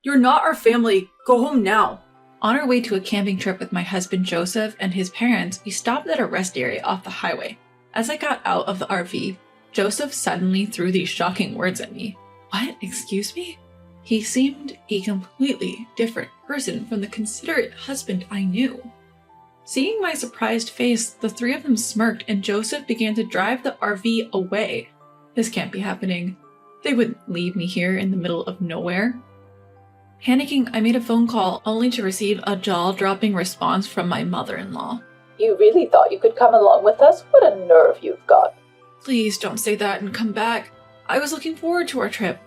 You're not our family. Go home now. On our way to a camping trip with my husband Joseph and his parents, we stopped at a rest area off the highway. As I got out of the RV, Joseph suddenly threw these shocking words at me. What? Excuse me? He seemed a completely different person from the considerate husband I knew. Seeing my surprised face, the three of them smirked and Joseph began to drive the RV away. This can't be happening. They wouldn't leave me here in the middle of nowhere. Panicking, I made a phone call only to receive a jaw-dropping response from my mother-in-law. You really thought you could come along with us? What a nerve you've got. Please don't say that and come back. I was looking forward to our trip.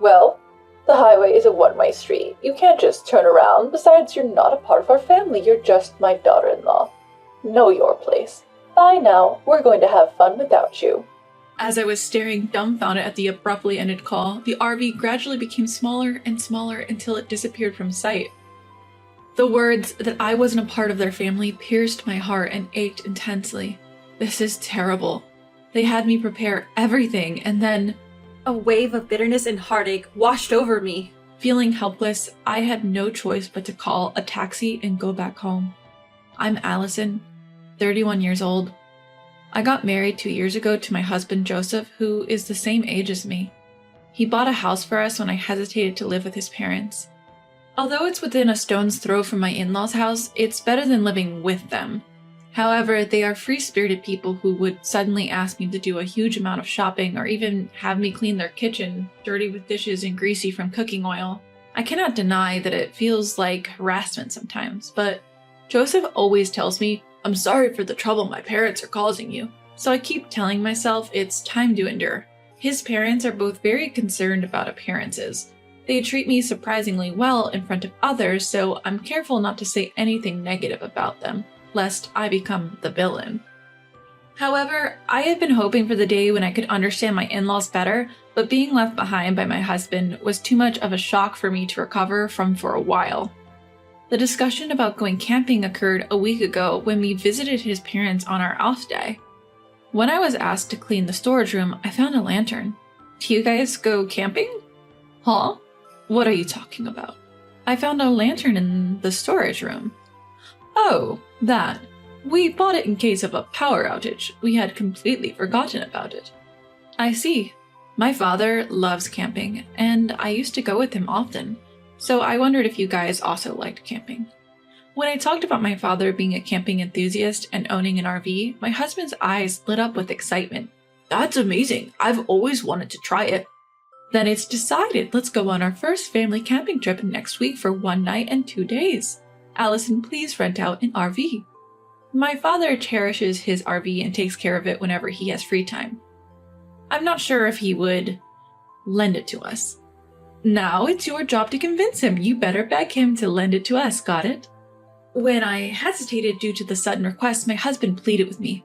Well, the highway is a one-way street. You can't just turn around. Besides, you're not a part of our family. You're just my daughter-in-law. Know your place. Bye now. We're going to have fun without you. As I was staring dumbfounded at the abruptly ended call, the RV gradually became smaller and smaller until it disappeared from sight. The words that I wasn't a part of their family pierced my heart and ached intensely. This is terrible. They had me prepare everything, and then a wave of bitterness and heartache washed over me. Feeling helpless, I had no choice but to call a taxi and go back home. I'm Allison, 31 years old. I got married 2 years ago to my husband Joseph, who is the same age as me. He bought a house for us when I hesitated to live with his parents. Although it's within a stone's throw from my in-laws' house, it's better than living with them. However, they are free-spirited people who would suddenly ask me to do a huge amount of shopping or even have me clean their kitchen, dirty with dishes and greasy from cooking oil. I cannot deny that it feels like harassment sometimes, but Joseph always tells me, "I'm sorry for the trouble my parents are causing you." So I keep telling myself it's time to endure. His parents are both very concerned about appearances. They treat me surprisingly well in front of others, so I'm careful not to say anything negative about them, lest I become the villain. However, I had been hoping for the day when I could understand my in-laws better, but being left behind by my husband was too much of a shock for me to recover from for a while. The discussion about going camping occurred a week ago when we visited his parents on our off day. When I was asked to clean the storage room, I found a lantern. Do you guys go camping? Huh? What are you talking about? I found a lantern in the storage room. Oh, that. We bought it in case of a power outage. We had completely forgotten about it. I see. My father loves camping, and I used to go with him often. So I wondered if you guys also liked camping. When I talked about my father being a camping enthusiast and owning an RV, my husband's eyes lit up with excitement. That's amazing. I've always wanted to try it. Then it's decided. Let's go on our first family camping trip next week for 1 night and 2 days. Allison, please rent out an RV. My father cherishes his RV and takes care of it whenever he has free time. I'm not sure if he would lend it to us. Now it's your job to convince him. You better beg him to lend it to us, got it? When I hesitated due to the sudden request, my husband pleaded with me.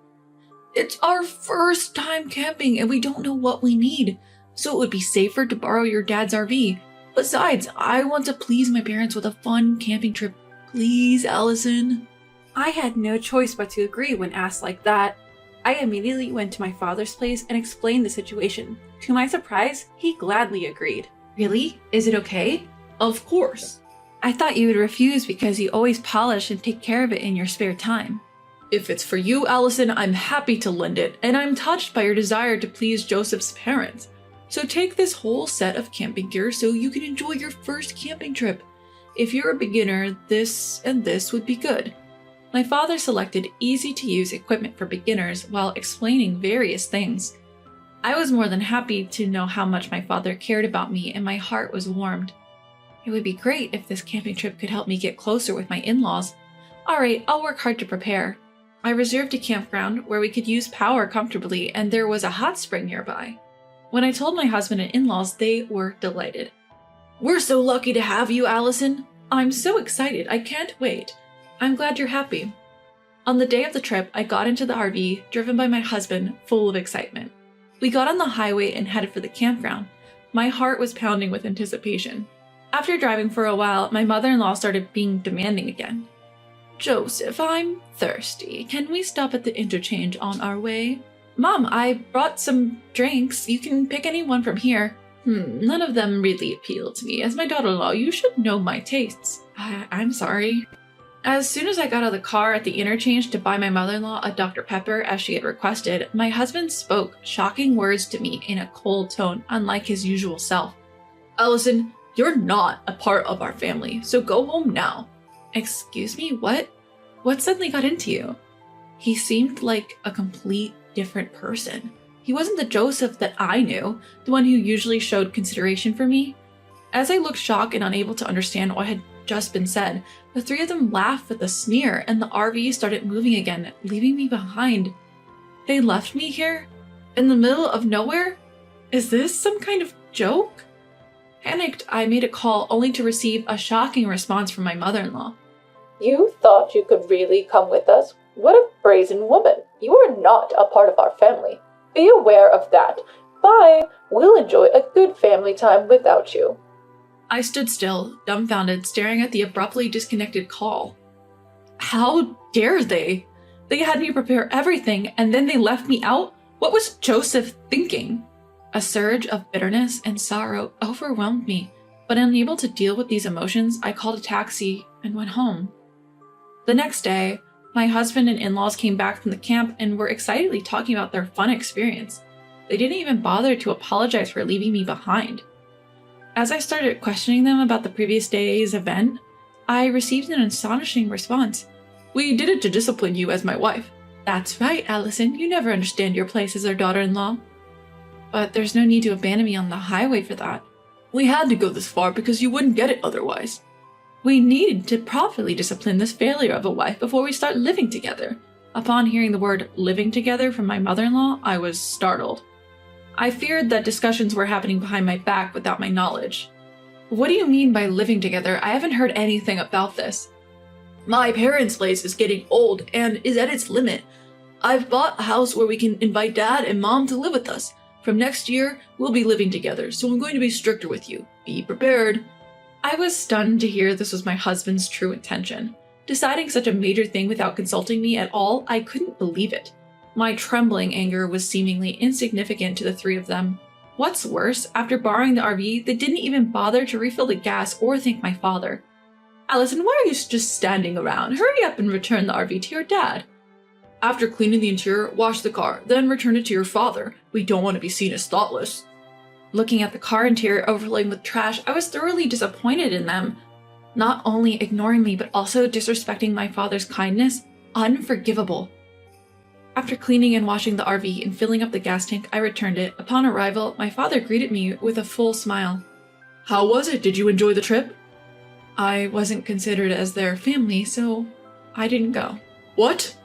It's our first time camping and we don't know what we need, so it would be safer to borrow your dad's RV. Besides, I want to please my parents with a fun camping trip. Please, Allison. I had no choice but to agree when asked like that. I immediately went to my father's place and explained the situation. To my surprise, he gladly agreed. Really? Is it okay? Of course. I thought you would refuse because you always polish and take care of it in your spare time. If it's for you, Allison, I'm happy to lend it, and I'm touched by your desire to please Joseph's parents. So take this whole set of camping gear so you can enjoy your first camping trip. If you're a beginner, this and this would be good. My father selected easy-to-use equipment for beginners while explaining various things. I was more than happy to know how much my father cared about me, and my heart was warmed. It would be great if this camping trip could help me get closer with my in-laws. Alright, I'll work hard to prepare. I reserved a campground where we could use power comfortably, and there was a hot spring nearby. When I told my husband and in-laws, they were delighted. We're so lucky to have you, Allison. I'm so excited. I can't wait. I'm glad you're happy. On the day of the trip, I got into the RV, driven by my husband, full of excitement. We got on the highway and headed for the campground. My heart was pounding with anticipation. After driving for a while, my mother-in-law started being demanding again. Joseph, I'm thirsty. Can we stop at the interchange on our way? Mom, I brought some drinks. You can pick any one from here. None of them really appeal to me. As my daughter-in-law, you should know my tastes. I'm sorry. As soon as I got out of the car at the interchange to buy my mother-in-law a Dr. Pepper as she had requested, my husband spoke shocking words to me in a cold tone, unlike his usual self. Allison, you're not a part of our family, so go home now. Excuse me, what? What suddenly got into you? He seemed like a complete different person. He wasn't the Joseph that I knew, the one who usually showed consideration for me. As I looked shocked and unable to understand what had just been said, the three of them laughed with a sneer and the RV started moving again, leaving me behind. They left me here? In the middle of nowhere? Is this some kind of joke? Panicked, I made a call only to receive a shocking response from my mother-in-law. You thought you could really come with us? What a brazen woman. You are not a part of our family. Be aware of that. Bye. We'll enjoy a good family time without you. I stood still, dumbfounded, staring at the abruptly disconnected call. How dare they? They had me prepare everything, and then they left me out? What was Joseph thinking? A surge of bitterness and sorrow overwhelmed me, but unable to deal with these emotions, I called a taxi and went home. The next day, my husband and in-laws came back from the camp and were excitedly talking about their fun experience. They didn't even bother to apologize for leaving me behind. As I started questioning them about the previous day's event, I received an astonishing response. We did it to discipline you as my wife. That's right, Allison. You never understand your place as our daughter-in-law. But there's no need to abandon me on the highway for that. We had to go this far because you wouldn't get it otherwise. We needed to properly discipline this failure of a wife before we start living together. Upon hearing the word living together from my mother-in-law, I was startled. I feared that discussions were happening behind my back without my knowledge. What do you mean by living together? I haven't heard anything about this. My parents' place is getting old and is at its limit. I've bought a house where we can invite Dad and Mom to live with us. From next year, we'll be living together, so I'm going to be stricter with you. Be prepared. I was stunned to hear this was my husband's true intention. Deciding such a major thing without consulting me at all, I couldn't believe it. My trembling anger was seemingly insignificant to the three of them. What's worse, after borrowing the RV, they didn't even bother to refill the gas or thank my father. Allison, why are you just standing around? Hurry up and return the RV to your dad. After cleaning the interior, wash the car, then return it to your father. We don't want to be seen as thoughtless. Looking at the car interior overlaid with trash, I was thoroughly disappointed in them. Not only ignoring me, but also disrespecting my father's kindness. Unforgivable. After cleaning and washing the RV and filling up the gas tank, I returned it. Upon arrival, my father greeted me with a full smile. How was it? Did you enjoy the trip? I wasn't considered as their family, so I didn't go. What?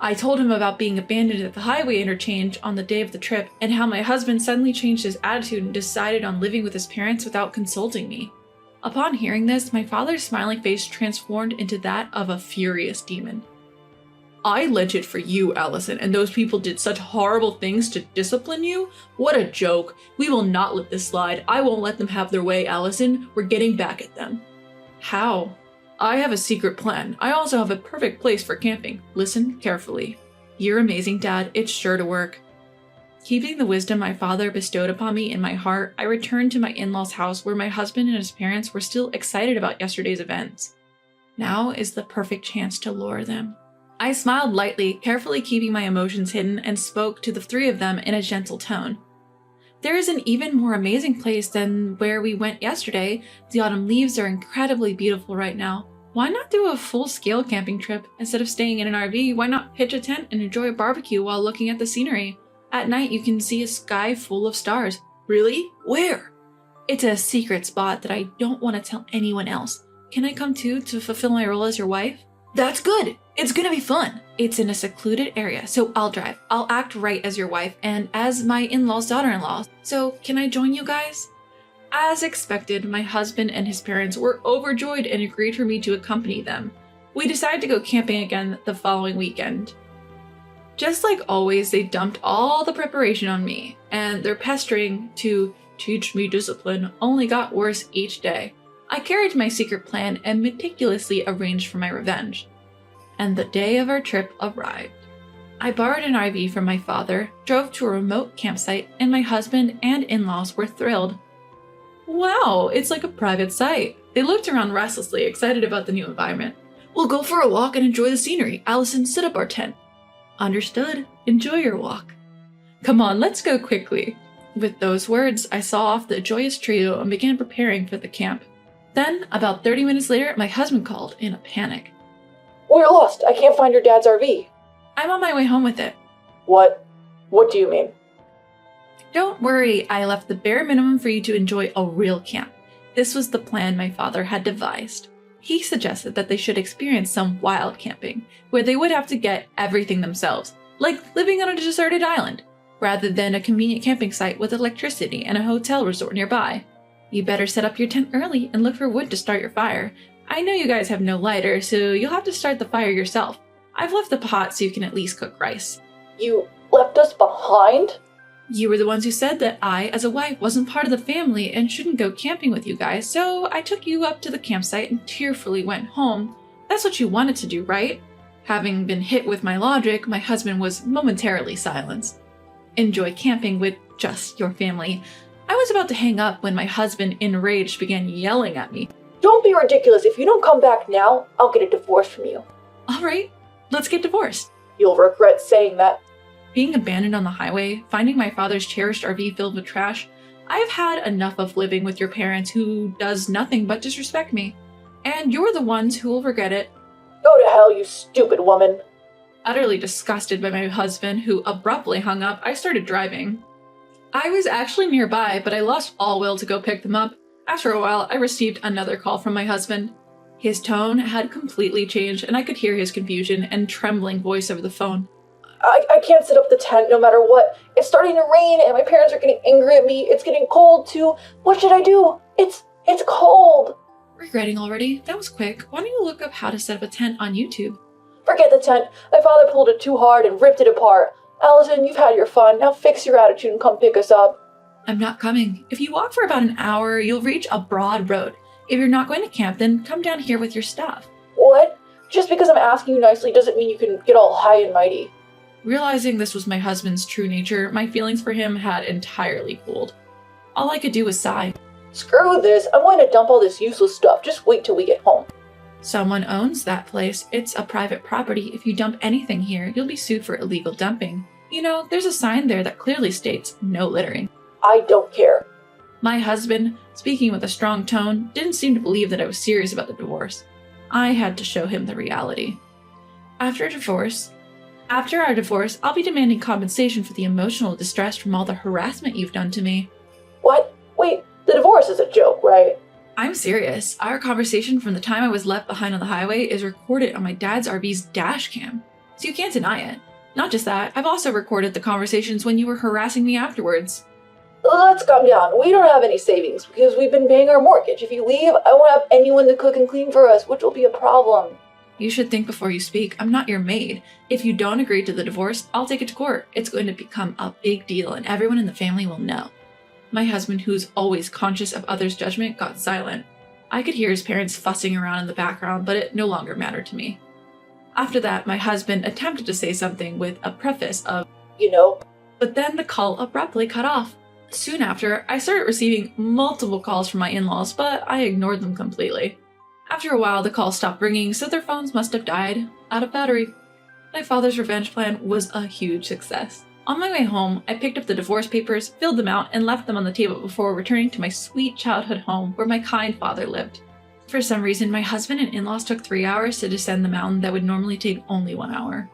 I told him about being abandoned at the highway interchange on the day of the trip and how my husband suddenly changed his attitude and decided on living with his parents without consulting me. Upon hearing this, my father's smiling face transformed into that of a furious demon. I lent it for you, Allison, and those people did such horrible things to discipline you? What a joke. We will not let this slide. I won't let them have their way, Allison. We're getting back at them. How? I have a secret plan. I also have a perfect place for camping. Listen carefully. You're amazing, Dad. It's sure to work. Keeping the wisdom my father bestowed upon me in my heart, I returned to my in-laws' house where my husband and his parents were still excited about yesterday's events. Now is the perfect chance to lure them. I smiled lightly, carefully keeping my emotions hidden, and spoke to the three of them in a gentle tone. There is an even more amazing place than where we went yesterday. The autumn leaves are incredibly beautiful right now. Why not do a full-scale camping trip? Instead of staying in an RV, why not pitch a tent and enjoy a barbecue while looking at the scenery? At night, you can see a sky full of stars. Really? Where? It's a secret spot that I don't want to tell anyone else. Can I come too to fulfill my role as your wife? That's good! It's gonna be fun! It's in a secluded area, so I'll drive. I'll act right as your wife and as my in-law's daughter-in-law. So can I join you guys? As expected, my husband and his parents were overjoyed and agreed for me to accompany them. We decided to go camping again the following weekend. Just like always, they dumped all the preparation on me, and their pestering to teach me discipline only got worse each day. I carried my secret plan and meticulously arranged for my revenge. And the day of our trip arrived. I borrowed an RV from my father, drove to a remote campsite, and my husband and in-laws were thrilled. Wow, it's like a private site. They looked around restlessly, excited about the new environment. We'll go for a walk and enjoy the scenery. Allison, set up our tent. Understood. Enjoy your walk. Come on, let's go quickly. With those words, I saw off the joyous trio and began preparing for the camp. Then, about 30 minutes later, my husband called in a panic. We're lost. I can't find your dad's RV. I'm on my way home with it. What? What do you mean? Don't worry, I left the bare minimum for you to enjoy a real camp. This was the plan my father had devised. He suggested that they should experience some wild camping, where they would have to get everything themselves, like living on a deserted island, rather than a convenient camping site with electricity and a hotel resort nearby. You better set up your tent early and look for wood to start your fire. I know you guys have no lighter, so you'll have to start the fire yourself. I've left the pot so you can at least cook rice. You left us behind? You were the ones who said that I, as a wife, wasn't part of the family and shouldn't go camping with you guys, so I took you up to the campsite and tearfully went home. That's what you wanted to do, right? Having been hit with my logic, my husband was momentarily silenced. Enjoy camping with just your family. I was about to hang up when my husband, enraged, began yelling at me. Don't be ridiculous. If you don't come back now, I'll get a divorce from you. All right, let's get divorced. You'll regret saying that. Being abandoned on the highway, finding my father's cherished RV filled with trash, I've had enough of living with your parents who does nothing but disrespect me. And you're the ones who will regret it. Go to hell, you stupid woman. Utterly disgusted by my husband, who abruptly hung up, I started driving. I was actually nearby, but I lost all will to go pick them up. After a while, I received another call from my husband. His tone had completely changed, and I could hear his confusion and trembling voice over the phone. I can't set up the tent no matter what. It's starting to rain and my parents are getting angry at me. It's getting cold too. What should I do? It's cold. Regretting already? That was quick. Why don't you look up how to set up a tent on YouTube? Forget the tent. My father pulled it too hard and ripped it apart. Allison, you've had your fun. Now fix your attitude and come pick us up. I'm not coming. If you walk for about an hour, you'll reach a broad road. If you're not going to camp, then come down here with your stuff. What? Just because I'm asking you nicely doesn't mean you can get all high and mighty. Realizing this was my husband's true nature, my feelings for him had entirely cooled. All I could do was sigh. Screw this. I'm going to dump all this useless stuff. Just wait till we get home. Someone owns that place. It's a private property. If you dump anything here, you'll be sued for illegal dumping. You know, there's a sign there that clearly states no littering. I don't care. My husband, speaking with a strong tone, didn't seem to believe that I was serious about the divorce. I had to show him the reality. After our divorce, I'll be demanding compensation for the emotional distress from all the harassment you've done to me. What? Wait, the divorce is a joke, right? I'm serious. Our conversation from the time I was left behind on the highway is recorded on my dad's RV's dash cam, so you can't deny it. Not just that, I've also recorded the conversations when you were harassing me afterwards. Let's calm down. We don't have any savings because we've been paying our mortgage. If you leave, I won't have anyone to cook and clean for us, which will be a problem. You should think before you speak. I'm not your maid. If you don't agree to the divorce, I'll take it to court. It's going to become a big deal and everyone in the family will know. My husband, who's always conscious of others' judgment, got silent. I could hear his parents fussing around in the background, but it no longer mattered to me. After that, my husband attempted to say something with a preface of, You know, but then the call abruptly cut off. Soon after, I started receiving multiple calls from my in-laws, but I ignored them completely. After a while, the calls stopped ringing, so their phones must have died out of battery. My father's revenge plan was a huge success. On my way home, I picked up the divorce papers, filled them out, and left them on the table before returning to my sweet childhood home where my kind father lived. For some reason, my husband and in-laws took 3 hours to descend the mountain that would normally take only 1 hour.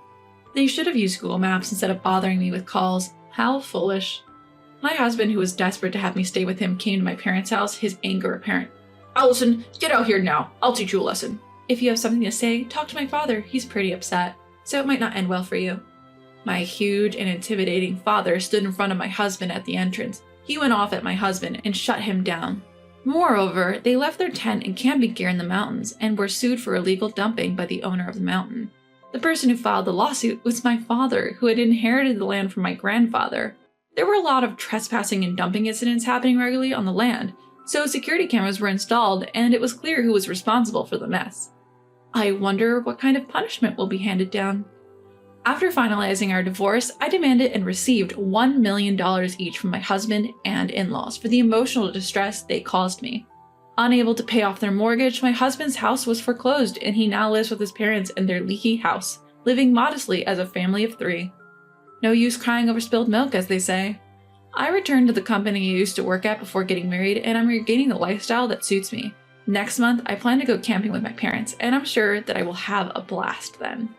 They should have used Google Maps instead of bothering me with calls. How foolish. My husband, who was desperate to have me stay with him, came to my parents' house, his anger apparent. Allison, get out here now. I'll teach you a lesson. If you have something to say, talk to my father. He's pretty upset, so it might not end well for you. My huge and intimidating father stood in front of my husband at the entrance. He went off at my husband and shut him down. Moreover, they left their tent and camping gear in the mountains and were sued for illegal dumping by the owner of the mountain. The person who filed the lawsuit was my father, who had inherited the land from my grandfather. There were a lot of trespassing and dumping incidents happening regularly on the land, so security cameras were installed and it was clear who was responsible for the mess. I wonder what kind of punishment will be handed down. After finalizing our divorce, I demanded and received $1 million each from my husband and in-laws for the emotional distress they caused me. Unable to pay off their mortgage, my husband's house was foreclosed and he now lives with his parents in their leaky house, living modestly as a family of 3. No use crying over spilled milk, as they say. I returned to the company I used to work at before getting married, and I'm regaining the lifestyle that suits me. Next month, I plan to go camping with my parents, and I'm sure that I will have a blast then.